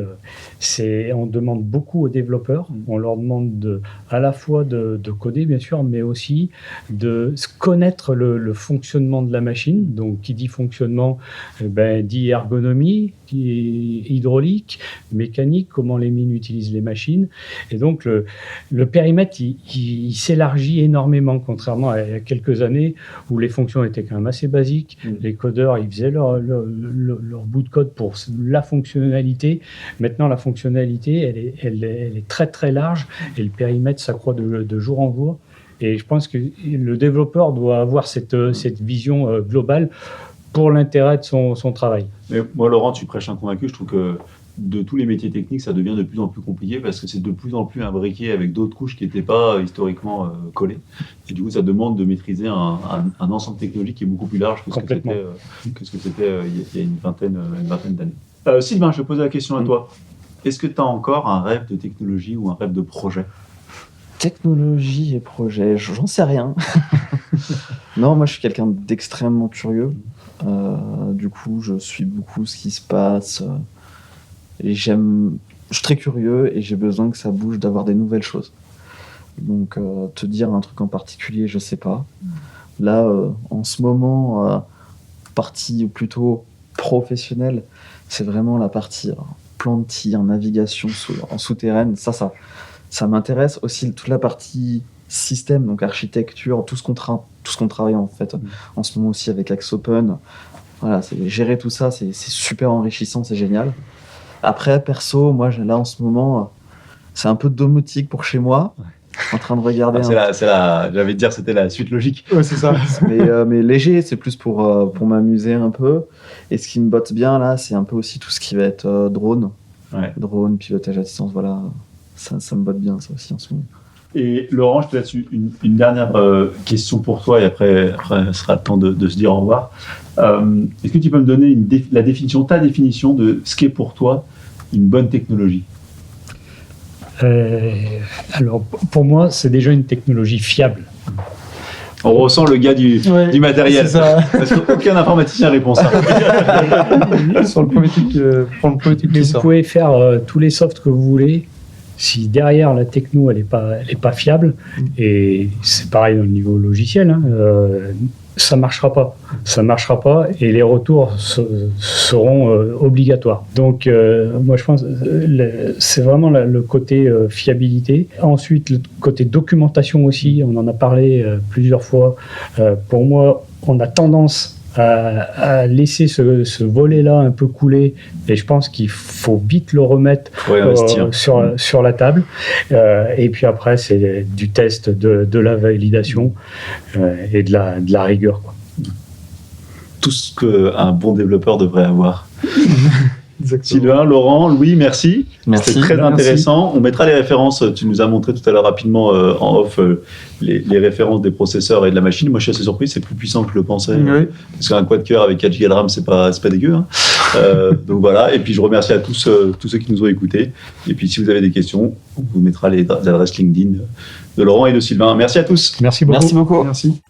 on demande beaucoup aux développeurs. On leur demande à la fois de coder, bien sûr, mais aussi de connaître le fonctionnement de la machine. Donc, qui dit fonctionnement, dit ergonomie, dit hydraulique, mécanique, comment les mines utilisent les machines. Et donc, le périmètre, il s'élargit énormément, contrairement à il y a quelques années où les fonctions étaient quand même assez basiques. Les codeurs, ils faisaient leur bout de code pour la fonctionnalité. Maintenant, la fonctionnalité, elle est très très large et le périmètre s'accroît de jour en jour. Et je pense que le développeur doit avoir cette vision globale pour l'intérêt de son travail. Mais moi, Laurent, tu prêches un convaincu. Je trouve que de tous les métiers techniques, ça devient de plus en plus compliqué parce que c'est de plus en plus imbriqué avec d'autres couches qui n'étaient pas historiquement collées. Et du coup, ça demande de maîtriser un ensemble technologique qui est beaucoup plus large que ce que c'était il y a une vingtaine d'années. Sylvain, je te pose la question à toi. Est-ce que tu as encore un rêve de technologie ou un rêve de projet ? Technologie et projet, j'en sais rien. Non, moi je suis quelqu'un d'extrêmement curieux. Du coup, je suis beaucoup ce qui se passe. Et je suis très curieux et j'ai besoin que ça bouge, d'avoir des nouvelles choses. Donc, te dire un truc en particulier, je sais pas. Là, en ce moment, partie plutôt professionnelle, c'est vraiment la partie plan de tir, navigation en souterraine. Ça m'intéresse aussi, toute la partie système, donc architecture, tout ce qu'on travaille en fait en ce moment aussi avec Axe Open. Voilà, gérer tout ça, c'est super enrichissant, c'est génial. Après, perso, moi, là, en ce moment, c'est un peu de domotique pour chez moi. En train de regarder. J'avais dire, c'était la suite logique. Ouais, c'est ça. mais léger, c'est plus pour m'amuser un peu. Et ce qui me botte bien, là, c'est un peu aussi tout ce qui va être drone. Ouais. Drone, pilotage à distance, voilà. Ça me botte bien, ça aussi, en ce moment. Et Laurent, je te laisse une dernière question pour toi et après ce sera le temps de se dire au revoir. Est-ce que tu peux me donner ta définition de ce qu'est pour toi une bonne technologie ? Alors, pour moi, c'est déjà une technologie fiable. On ressent le gars du matériel. C'est ça. Parce qu'aucun informaticien répond ça. Sur le premier truc, pour le premier truc qui Vous sort. pouvez faire tous les softs que vous voulez. Si derrière la techno, elle est pas fiable, et c'est pareil dans le niveau logiciel, ça marchera pas. Ça marchera pas et les retours seront obligatoires. Donc, moi, je pense c'est vraiment le côté fiabilité. Ensuite, le côté documentation aussi, on en a parlé plusieurs fois. Pour moi, on a tendance à laisser ce volet-là un peu couler, et je pense qu'il faut vite le remettre sur la table. Et puis après, c'est du test, de la validation et de la rigueur, quoi. Tout ce qu'un bon développeur devrait avoir. Exactement. Sylvain, Laurent, Louis, merci. Merci. C'était très intéressant. On mettra les références. Tu nous as montré tout à l'heure rapidement en off les références des processeurs et de la machine. Moi, je suis assez surpris. C'est plus puissant que je le pensais. Oui. Parce qu'un quad-cœur avec 4 Go de RAM, c'est pas dégueu. Hein. Donc voilà. Et puis, je remercie à tous ceux qui nous ont écoutés. Et puis, si vous avez des questions, on vous mettra les adresses LinkedIn de Laurent et de Sylvain. Merci à tous. Merci beaucoup. Merci beaucoup. Merci.